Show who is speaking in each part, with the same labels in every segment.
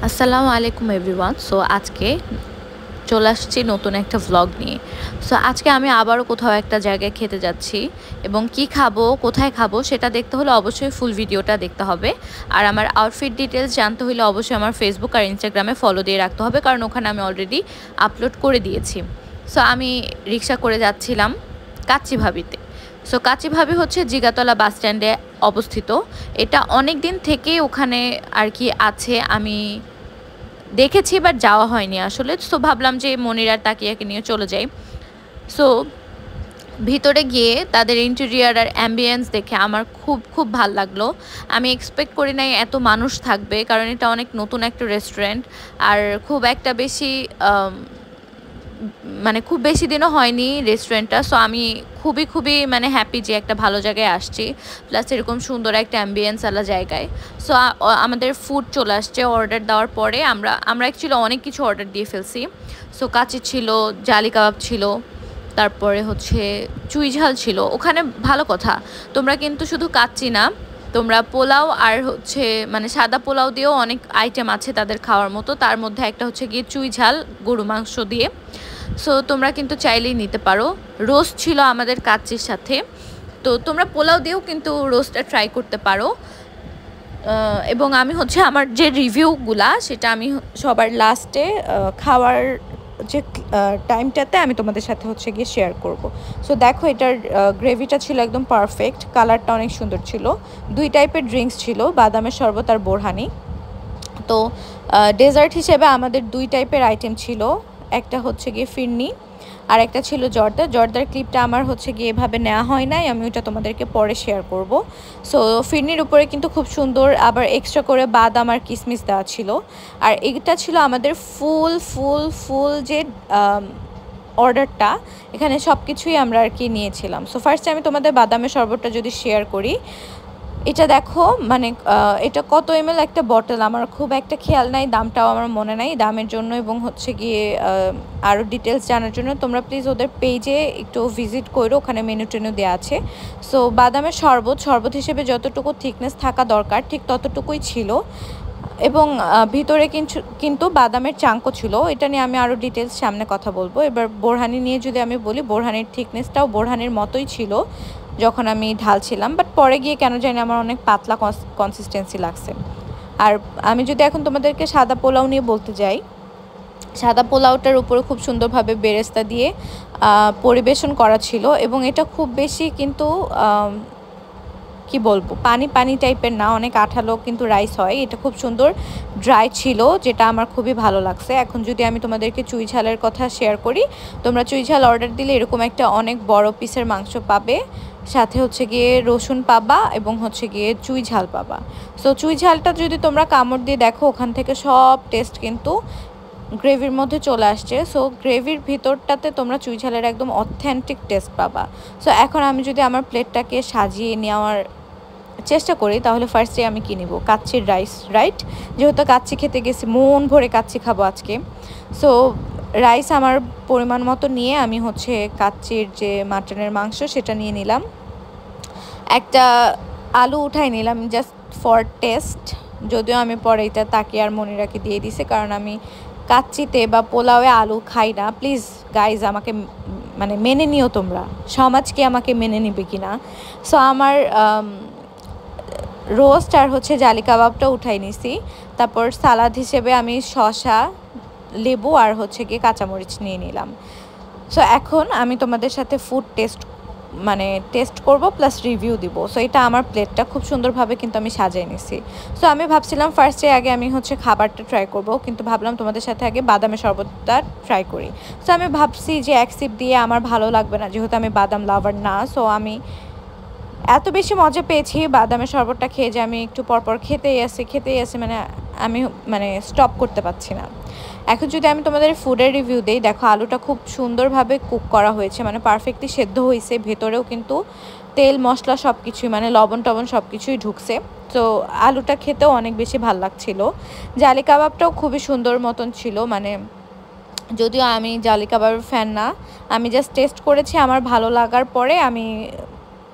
Speaker 1: আসসালামু আলাইকুম everyone. So আজকে চলে আসছি নতুন একটা ভ্লগ নিয়ে। সো আজকে আমি আবারও কোথাও একটা জায়গায় খেতে যাচ্ছি এবং কি খাবো, কোথায় খাবো সেটা দেখতে হলে অবশ্যই ফুল ভিডিওটা দেখতে হবে। আর আমার আউটফিট ডিটেলস জানতে হলে অবশ্যই আমার ফেসবুক আর ইনস্টাগ্রামে ফলো দিয়ে রাখতে হবে, কারণ ওখানে আমি অলরেডি আপলোড করে দিয়েছি। সো আমি রিক্সা করে যাচ্ছিলাম কাচ্চি ভাবিতে। সো কাচ্চি ভাবি হচ্ছে জিগাতলা বাস স্ট্যান্ডে অবস্থিত। এটা অনেক দিন থেকে ওখানে আর কি আছে, আমি দেখেছি বাট যাওয়া হয়নি আসলে। সো ভাবলাম যে মনির আর তাকিয়াকে নিয়ে চলে যাই। সো ভিতরে গিয়ে তাদের ইন্টেরিয়ার আর অ্যাম্বিয়েন্স দেখে আমার খুব খুব ভাল লাগলো। আমি এক্সপেক্ট করি নাই এত মানুষ থাকবে, কারণ এটা অনেক নতুন একটা রেস্টুরেন্ট। আর খুব একটা বেশি মানে খুব বেশি দিনও হয়নি রেস্টুরেন্টটা। সো আমি খুবই খুবই মানে হ্যাপি যে একটা ভালো জায়গায় আসছি, প্লাস এরকম সুন্দর একটা অ্যাম্বিয়েন্স আলা জায়গায়। সো আমাদের ফুড চলে আসছে অর্ডার দেওয়ার পরে। আমরা অ্যাকচুয়ালি অনেক কিছু অর্ডার দিয়ে ফেলছি। সো কাচ্চি ছিল, জালি কাবাব ছিল, তারপরে হচ্ছে চুই ঝাল ছিল। ওখানে ভালো কথা, তোমরা কিন্তু শুধু কাচ্চি না, তোমরা পোলাও আর হচ্ছে মানে সাদা পোলাও দিয়েও অনেক আইটেম আছে তাদের খাওয়ার মতো। তার মধ্যে একটা হচ্ছে গিয়ে চুই ঝাল গরু মাংস দিয়ে। সো তোমরা কিন্তু চাইলেই নিতে পারো। রোস্ট ছিল আমাদের কাচ্চির সাথে। তো তোমরা পোলাও দিয়েও কিন্তু রোস্টটা ট্রাই করতে পারো। এবং আমি হচ্ছে আমার যে রিভিউগুলা সেটা আমি সবার লাস্টে খাওয়ার যে টাইমটাতে আমি তোমাদের সাথে হচ্ছে গিয়ে শেয়ার করব। সো দেখো, এটার গ্রেভিটা ছিল একদম পারফেক্ট, কালারটা অনেক সুন্দর ছিল। 2 টাইপের ড্রিঙ্কস ছিল, বাদামের শরবত আর বোরহানি। তো ডেজার্ট হিসেবে আমাদের 2 টাইপের আইটেম ছিল, একটা হচ্ছে গিয়ে ফিরনি আর একটা ছিল জর্দা। জর্দার ক্লিপটা আমার হচ্ছে গিয়ে এভাবে নেওয়া হয় নাই, আমি ওটা তোমাদেরকে পরে শেয়ার করব। সো ফিরনির উপরে কিন্তু খুব সুন্দর আবার এক্সট্রা করে বাদাম আর কিশমিশ দেওয়া ছিল। আর এটা ছিল আমাদের ফুল ফুল ফুল যে অর্ডারটা, এখানে সব কিছুই আমরা আর কি নিয়েছিলাম। সো ফার্স্টে আমি তোমাদের বাদামের শরবতটা যদি শেয়ার করি, এটা দেখো মানে এটা কত এমএল একটা বটল, আমার খুব একটা খেয়াল নাই, দামটাও আমার মনে নাই দামের জন্য। এবং হচ্ছে গিয়ে আরও ডিটেলস জানার জন্য তোমরা প্লিজ ওদের পেজে একটু ভিজিট করো, ওখানে মেনু টেনু দেওয়া আছে। সো বাদামের শরবত হিসেবে যতটুকু থিকনেস থাকা দরকার ঠিক ততটুকুই ছিল। এবং ভিতরে কিন্তু বাদামের চাঙ্কও ছিল। এটা নিয়ে আমি আরও ডিটেলস সামনে কথা বলবো। এবার বোরহানি নিয়ে যদি আমি বলি, বোরহানির থিকনেসটাও বোরহানির মতোই ছিল যখন আমি ঢালছিলাম, বাট পরে গিয়ে কেন জানি আমার অনেক পাতলা কনসিস্টেন্সি লাগছে। আর আমি যদি এখন তোমাদেরকে সাদা পোলাও নিয়ে বলতে যাই, সাদা পোলাওটার উপরে খুব সুন্দরভাবে বেরেস্তা দিয়ে পরিবেশন করা ছিল। এবং এটা খুব বেশি কিন্তু কি বলবো, পানি পানি টাইপের না, অনেক আঠালো কিন্তু রাইস হয়। এটা খুব সুন্দর ড্রাই ছিল, যেটা আমার খুবই ভালো লাগছে। এখন যদি আমি তোমাদেরকে চুই ঝালের কথা শেয়ার করি, তোমরা চুই ঝাল অর্ডার দিলে এরকম একটা অনেক বড় পিসের মাংস পাবে, সাথে হচ্ছে গিয়ে রসুন পাবা এবং হচ্ছে গিয়ে চুই ঝাল পাবা। সো চুই ঝালটা যদি তোমরা কামড় দিয়ে দেখো, ওখান থেকে সব টেস্ট কিন্তু গ্রেভির মধ্যে চলে আসছে। সো গ্রেভির ভিতরটাতে তোমরা চুই ঝালের একদম অথেন্টিক টেস্ট পাবা। সো এখন আমি যদি আমার প্লেটটাকে সাজিয়ে নেওয়ার চেষ্টা করি, তাহলে ফার্স্টে আমি কি নিব, কাচ্চির রাইস, রাইট? যেহেতু কাচ্চি খেতে গেছি, মন ভরে কাচ্চি খাবো আজকে। সো রাইস আমার পরিমাণ মতো নিয়ে আমি হচ্ছে কাচ্চির যে মাটনের মাংস সেটা নিয়ে নিলাম। একটা আলু উঠাই নিলাম জাস্ট ফর টেস্ট, যদিও আমি পরে এটা তাকিয়ে আর মনিরাকে দিয়ে দিছে, কারণ আমি কাচ্চিতে বা পোলাওয়ে আলু খাই না। প্লিজ গাইজ, আমাকে মানে মেনে নিও তোমরা, সমাজকে আমাকে মেনে নিবে কিনা। সো আমার রোস্ট আর হচ্ছে জালি কাবাবটা উঠাই নিছি। তারপর সালাদ হিসেবে আমি শসা, লেবু আর হচ্ছে গিয়ে কাঁচামরিচ নিয়ে নিলাম। সো এখন আমি তোমাদের সাথে ফুড টেস্ট করব প্লাস রিভিউ দিব। সো এটা আমার প্লেটটা খুব সুন্দরভাবে কিন্তু আমি সাজিয়ে নিছি। সো আমি ভাবছিলাম ফার্স্টে আগে আমি হচ্ছে খাবারটা ট্রাই করব, কিন্তু ভাবলাম তোমাদের সাথে আগে বাদামের শরবতটা ট্রাই করি। সো আমি ভাবছি যে এক সিপ দিয়ে আমার ভালো লাগবে না, যেহেতু আমি বাদাম লাভার না। সো আমি এত বেশি মজা পেয়েছি বাদামের শরবতটা খেয়ে যে আমি একটু পরপর খেতেই আসি, মানে আমি মানে স্টপ করতে পারছি না। এখন যদি আমি তোমাদের ফুডের রিভিউ দিই, দেখো আলুটা খুব সুন্দরভাবে কুক করা হয়েছে, মানে পারফেক্টলি সেদ্ধ হয়েছে। ভেতরেও কিন্তু তেল মশলা সব কিছুই মানে লবণ টবণ সব কিছুই ঢুকছে। তো আলুটা খেতেও অনেক বেশি ভালো লাগছিলো। জালি কাবাবটাও খুবই সুন্দর মতন ছিল, মানে যদিও আমি জালি কাবাবের ফ্যান না, আমি জাস্ট টেস্ট করেছি, আমার ভালো লাগার পরে আমি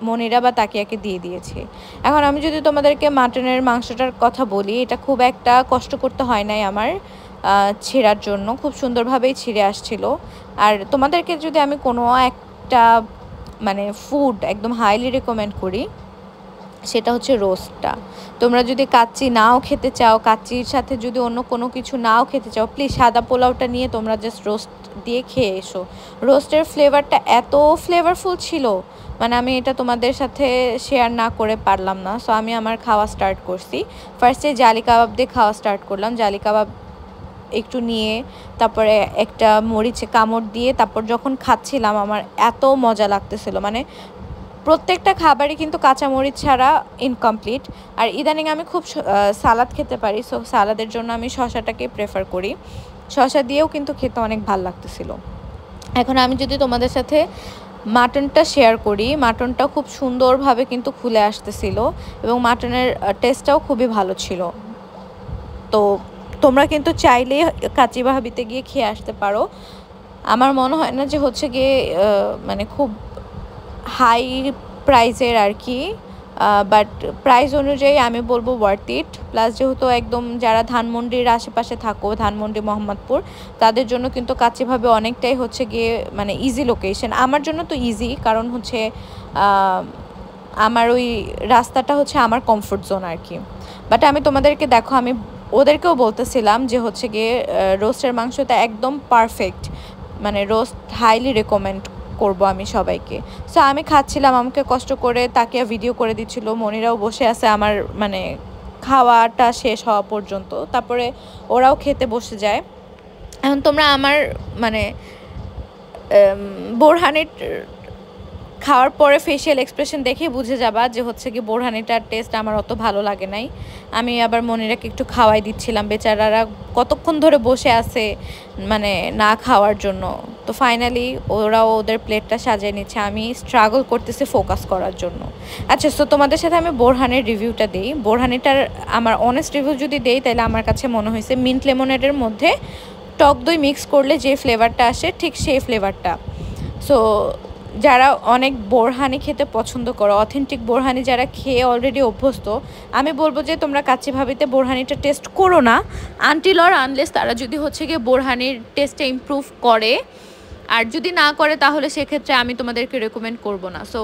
Speaker 1: মনিরা বা তাকিয়াকে দিয়ে দিয়েছি। এখন আমি যদি তোমাদেরকে মাটনের মাংসটার কথা বলি, এটা খুব একটা কষ্ট করতে হয় নাই আমার ছেঁড়ার জন্য, খুব সুন্দরভাবেই ছিঁড়ে আসছিল। আর তোমাদেরকে যদি আমি কোনো একটা মানে ফুড একদম হাইলি রেকমেন্ড করি, সেটা হচ্ছে রোস্টটা। তোমরা যদি কাচ্চি নাও খেতে চাও, কাচ্চির সাথে যদি অন্য কোনো কিছু নাও খেতে চাও, প্লিজ সাদা পোলাওটা নিয়ে তোমরা জাস্ট রোস্ট দিয়ে খেয়ে এসো। রোস্টের ফ্লেভারটা এত ফ্লেভারফুল ছিল, মানে আমি এটা তোমাদের সাথে শেয়ার না করে পারলাম না। সো আমি আমার খাওয়া স্টার্ট করছি। ফার্স্টে জালি কাবাব দিয়ে খাওয়া স্টার্ট করলাম। জালি কাবাব একটু নিয়ে তারপরে একটা মরিচে কামড় দিয়ে তারপর যখন খাচ্ছিলাম আমার এত মজা লাগতেছিল, মানে প্রত্যেকটা খাবারই কিন্তু কাঁচামরিচ ছাড়া ইনকমপ্লিট। আর ইদানিং আমি খুব সালাদ খেতে পারি, সো সালাদের জন্য আমি শসাটাকে প্রেফার করি। শসা দিয়েও কিন্তু খেতে অনেক ভালো লাগতেছিল। এখন আমি যদি তোমাদের সাথে মাটনটা শেয়ার করি, মাটনটা খুব সুন্দরভাবে কিন্তু খুলে আসতেছিল এবং মাটনের টেস্টটাও খুবই ভালো ছিল। তো তোমরা কিন্তু চাইলে কাচ্চি ভাবিতে গিয়ে খেয়ে আসতে পারো। আমার মনে হয় না যে হচ্ছে গিয়ে মানে খুব হাই প্রাইসের আর কি, বাট প্রাইস অনুযায়ী আমি বলবো ওয়ার্থ ইট। প্লাস যেহেতু একদম যারা ধানমন্ডির আশেপাশে থাকো, ধানমন্ডি মোহাম্মদপুর, তাদের জন্য কিন্তু কাচ্চিভাবে অনেকটাই হচ্ছে গিয়ে মানে ইজি লোকেশন। আমার জন্য তো ইজি, কারণ হচ্ছে আমার ওই রাস্তাটা হচ্ছে আমার কমফোর্ট জোন আর কি। বাট আমি তোমাদেরকে দেখো, আমি ওদেরকেও বলতেছিলাম যে হচ্ছে গিয়ে রোস্টের মাংসটা একদম পারফেক্ট, মানে রোস্ট হাইলি রেকমেন্ড করবো আমি সবাইকে। সো আমি খাচ্ছিলাম, আমাকে কষ্ট করে তাকিয়া ভিডিও করে দিচ্ছিল, মনিরাও বসে আছে আমার মানে খাওয়াটা শেষ হওয়া পর্যন্ত, তারপরে ওরাও খেতে বসে যায়। এখন তোমরা আমার মানে বোরহানির খাওয়ার পরে ফেশিয়াল এক্সপ্রেশন দেখে বুঝে যাবা যে হচ্ছে কি বোরহানিটার টেস্ট আমার অত ভালো লাগে নাই। আমি আবার মনিরাকে একটু খাওয়াই দিচ্ছিলাম, বেচারারা কতক্ষণ ধরে বসে আছে মানে না খাওয়ার জন্য। তো ফাইনালি ওরাও ওদের প্লেটটা সাজিয়ে নিচ্ছে, আমি স্ট্রাগল করতেছি ফোকাস করার জন্য। আচ্ছা, সো তোমাদের সাথে আমি বোরহানির রিভিউটা দিই। বোরহানিটার আমার অনেস্ট রিভিউ যদি দেই, তাহলে আমার কাছে মনে হয়েছে মিন্ট লেমনেডের মধ্যে টক দই মিক্স করলে যে ফ্লেভারটা আসে ঠিক সেই ফ্লেভারটা। সো যারা অনেক বোরহানি খেতে পছন্দ করো, অথেন্টিক বোরহানি যারা খেয়ে অলরেডি অভ্যস্ত, আমি বলবো যে তোমরা কাচ্চি ভাবিতে বোরহানিটা টেস্ট করো না, আনটিল অর আনলেস তারা যদি হচ্ছে গিয়ে বোরহানির টেস্টটা ইমপ্রুভ করে। আর যদি না করে তাহলে সেক্ষেত্রে আমি তোমাদেরকে রেকমেন্ড করব না। সো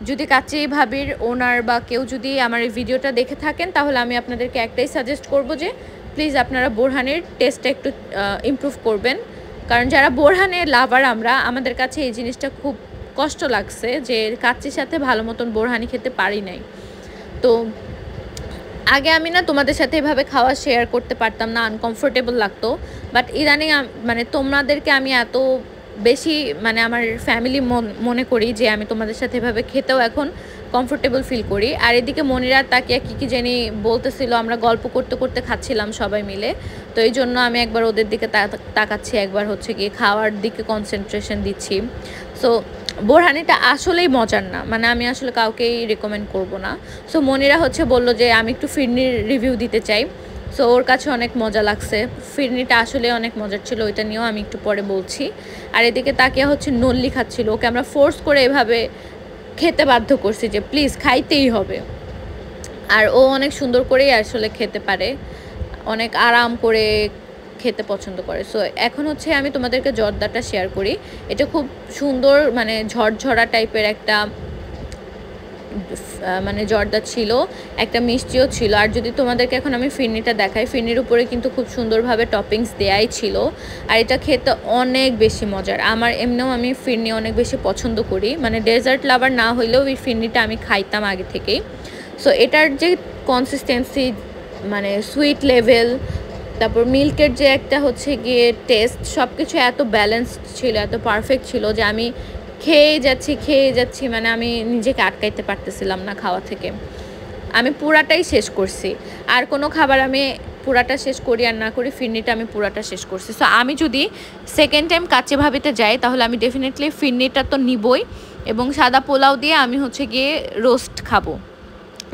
Speaker 1: যদি কাচ্চি ভাবির ওনার বা কেউ যদি আমার এই ভিডিওটা দেখে থাকেন, তাহলে আমি আপনাদেরকে একটাই সাজেস্ট করব যে প্লিজ আপনারা বোরহানির টেস্টটা একটু ইমপ্রুভ করবেন। কারণ যারা বোরহানের লাভার আমরা, আমাদের কাছে এই জিনিসটা খুব কষ্ট লাগছে যে কাচ্চির সাথে ভালো মতন বোরহানি খেতে পারি নাই। তো আগে আমি না তোমাদের সাথে এভাবে খাওয়া শেয়ার করতে পারতাম না, আনকমফোর্টেবল লাগতো। বাট ইদানিং মানে তোমাদেরকে আমি এত বেশি মানে আমার ফ্যামিলি মনে করি যে আমি তোমাদের সাথে এভাবে খেতেও এখন কমফোর্টেবল ফিল করি। আর এদিকে মনিরা তাকিয়া কী জানি বলতেছিল, আমরা গল্প করতে করতে খাচ্ছিলাম সবাই মিলে। তো এই জন্য আমি একবার ওদের দিকে তাকাচ্ছি, একবার হচ্ছে গিয়ে খাওয়ার দিকে কনসেন্ট্রেশন দিচ্ছি। সো বোরহানিটা আসলেই মজার না, মানে আমি আসলে কাউকেই রেকমেন্ড করব না। সো মনিরা হচ্ছে বলল যে আমি একটু ফিরনির রিভিউ দিতে চাই। সো ওর কাছে অনেক মজা লাগছে, ফিরনিটা আসলে অনেক মজার ছিল, ওইটা নিয়েও আমি একটু পরে বলছি। আর এদিকে তাকিয়া হচ্ছে নল্লি খাচ্ছিল, ওকে আমরা ফোর্স করে এভাবে খেতে বাধ্য করছি যে প্লিজ খাইতেই হবে। আর ও অনেক সুন্দর করেই আসলে খেতে পারে, অনেক আরাম করে খেতে পছন্দ করে। সো এখন হচ্ছে আমি তোমাদেরকে জর্দাটা শেয়ার করি। এটা খুব সুন্দর মানে ঝরঝরা টাইপের একটা মানে জর্দা ছিল, একটা মিষ্টিও ছিল। আর যদি তোমাদেরকে এখন আমি ফিরনিটা দেখাই, ফিরনির উপরে কিন্তু খুব সুন্দরভাবে টপিংস দেয়াই ছিল। আর এটা খেতে অনেক বেশি মজার। আমার এমনিও আমি ফিরনি অনেক বেশি পছন্দ করি, মানে ডেজার্ট লাভার না হইলেও এই ফিরনিটা আমি খাইতাম আগে থেকেই। সো এটার যে কনসিস্টেন্সি মানে সুইট লেভেল, তারপর মিল্কের যে একটা হচ্ছে গিয়ে টেস্ট, সব কিছু এত ব্যালেন্সড ছিল, এত পারফেক্ট ছিল যে আমি খেয়ে যাচ্ছি, মানে আমি নিজেকে আটকাইতে পারতেছিলাম না খাওয়া থেকে। আমি পুরাটাই শেষ করছি, আর কোনো খাবার আমি পুরাটা শেষ করি আর না করি, ফিরনিটা আমি পুরাটা শেষ করছি। সো আমি যদি সেকেন্ড টাইম কাচ্চি ভাবিতে যাই, তাহলে আমি ডেফিনেটলি ফিরনিটা তো নিবই, এবং সাদা পোলাও দিয়ে আমি হচ্ছে গিয়ে রোস্ট খাবো।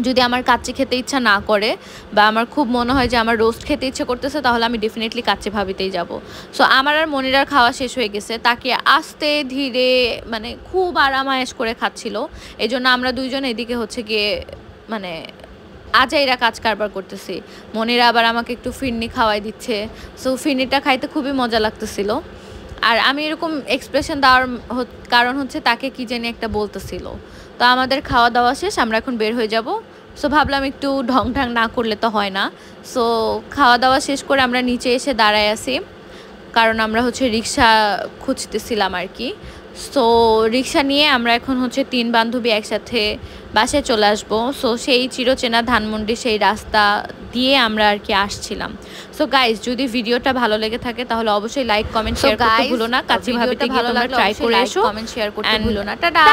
Speaker 1: যদি আমার কাচ্চি খেতে ইচ্ছা না করে বা আমার খুব মনে হয় যে আমার রোস্ট খেতে ইচ্ছে করতেছে, তাহলে আমি ডেফিনেটলি কাচ্চি ভাবিতেই যাব। সো আমার আর মনিরার খাওয়া শেষ হয়ে গেছে, তাকে আস্তে ধীরে মানে খুব আরামায়েশ করে খাচ্ছিল। এই জন্য আমরা দুইজন এদিকে হচ্ছে গিয়ে মানে আজাইরা কাজ কারবার করতেছি। মনিরা আবার আমাকে একটু ফিরনি খাওয়াই দিচ্ছে। সো ফিরনিটা খাইতে খুবই মজা লাগতেছিল। আর আমি এরকম এক্সপ্রেশন দেওয়ার কারণ হচ্ছে তাকে কি জানি একটা বলতেছিল। তো আমাদের খাওয়া দাওয়া শেষ, আমরা এখন বের হয়ে যাব। সো ভাবলাম একটু ঢং ঢং না করলে তো হয় না। সো খাওয়া দাওয়া শেষ করে আমরা নিচে এসে দাঁড়ায় আছি, কারণ আমরা হচ্ছে রিক্সা খুঁজতেছিলাম আর কি। সো রিক্সা নিয়ে আমরা এখন হচ্ছে 3 বান্ধবী একসাথে বাসায় চলে আসবো। সো সেই চিরচেনা ধানমন্ডি সেই রাস্তা দিয়ে আমরা আর কি আসছিলাম। সো গাইস, যদি ভিডিওটা ভালো লেগে থাকে তাহলে অবশ্যই লাইক কমেন্ট শেয়ার করতে ভুলো না। কাচ্চি ভাবিতে গিয়ে তোমরা ট্রাই করে এসো, কমেন্ট শেয়ার করতে ভুলো না। টাটা।